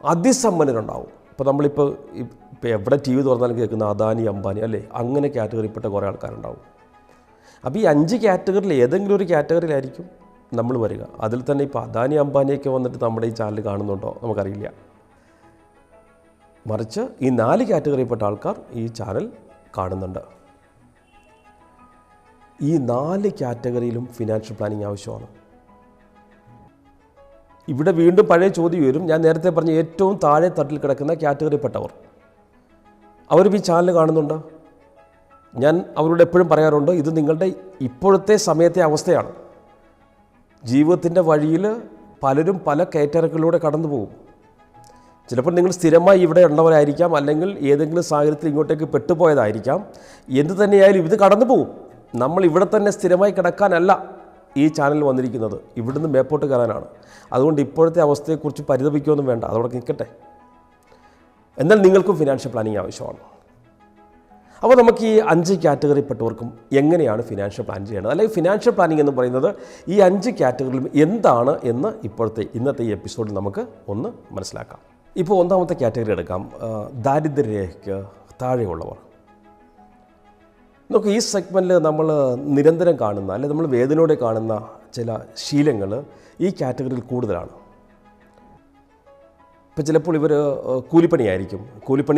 അതിസമ്പന്നരുണ്ടാവും. ഇപ്പോൾ നമ്മളിപ്പോൾ എവിടെ ടി വി തുറന്നാലും കേൾക്കുന്ന അദാനി അംബാനി അല്ലേ, അങ്ങനെ കാറ്റഗറിയിൽപ്പെട്ട കുറേ ആൾക്കാരുണ്ടാവും. അപ്പോൾ ഈ 5 കാറ്റഗറിയിൽ ഏതെങ്കിലും ഒരു കാറ്റഗറിയിലായിരിക്കും നമ്മൾ വരിക. അതിൽ തന്നെ ഇപ്പോൾ അദാനി അംബാനിയൊക്കെ വന്നിട്ട് നമ്മുടെ ഈ ചാനൽ കാണുന്നുണ്ടോ നമുക്കറിയില്ല. മറിച്ച് ഈ 4 കാറ്റഗറിയിൽപ്പെട്ട ആൾക്കാർ ഈ ചാനൽ കാണുന്നുണ്ട്. ഈ 4 കാറ്റഗറിയിലും ഫിനാൻഷ്യൽ പ്ലാനിങ് ആവശ്യമാണ്. ഇവിടെ വീണ്ടും പഴയ ചോദ്യം വരും. ഞാൻ നേരത്തെ പറഞ്ഞ ഏറ്റവും താഴെ തട്ടിൽ കിടക്കുന്ന കാറ്റഗറിയിൽപ്പെട്ടവർ അവരും ഈ ചാനൽ കാണുന്നുണ്ട്. ഞാൻ അവരോട് എപ്പോഴും പറയാറുണ്ട്, ഇത് നിങ്ങളുടെ ഇപ്പോഴത്തെ സമയത്തെ അവസ്ഥയാണ്. ജീവിതത്തിൻ്റെ വഴിയിൽ പലരും പല കയറ്റിറക്കലിലൂടെ കടന്നു പോകും. ചിലപ്പോൾ നിങ്ങൾ സ്ഥിരമായി ഇവിടെ ഉള്ളവരായിരിക്കാം, അല്ലെങ്കിൽ ഏതെങ്കിലും സാഹചര്യത്തിൽ ഇങ്ങോട്ടേക്ക് പെട്ടുപോയതായിരിക്കാം. എന്തു തന്നെയായാലും ഇത് കടന്നു പോകും. നമ്മൾ ഇവിടെ തന്നെ സ്ഥിരമായി കിടക്കാനല്ല ഈ ചാനൽ വന്നിരിക്കുന്നത്, ഇവിടുന്ന് മേപ്പോട്ട് കയറാനാണ്. അതുകൊണ്ട് ഇപ്പോഴത്തെ അവസ്ഥയെക്കുറിച്ച് പരിതപിക്കുകയൊന്നും വേണ്ട, അതവിടെ നിൽക്കട്ടെ. എന്നാൽ നിങ്ങൾക്കും ഫിനാൻഷ്യൽ പ്ലാനിങ് ആവശ്യമാണ്. അപ്പോൾ നമുക്ക് ഈ 5 കാറ്റഗറിപ്പെട്ടവർക്കും എങ്ങനെയാണ് ഫിനാൻഷ്യൽ പ്ലാൻ ചെയ്യേണ്ടത്, അല്ലെങ്കിൽ ഫിനാൻഷ്യൽ പ്ലാനിങ് എന്ന് പറയുന്നത് ഈ 5 കാറ്റഗറിയിലും എന്താണ് എന്ന് ഇന്നത്തെ ഈ എപ്പിസോഡിൽ നമുക്ക് ഒന്ന് മനസ്സിലാക്കാം. ഇപ്പോൾ ഒന്നാമത്തെ കാറ്റഗറി എടുക്കാം, ദാരിദ്ര്യരേഖയ്ക്ക് താഴെയുള്ളവർ. നമുക്ക് ഈ സെഗ്മെൻറ്റിൽ നമ്മൾ നിരന്തരം കാണുന്ന, അല്ലെങ്കിൽ നമ്മൾ വേദനയോടെ കാണുന്ന ചില ശീലങ്ങൾ ഈ കാറ്റഗറിയിൽ കൂടുതലാണ്. ഇപ്പോൾ ചിലപ്പോൾ ഇവർ കൂലിപ്പണിയായിരിക്കും. കൂലിപ്പണി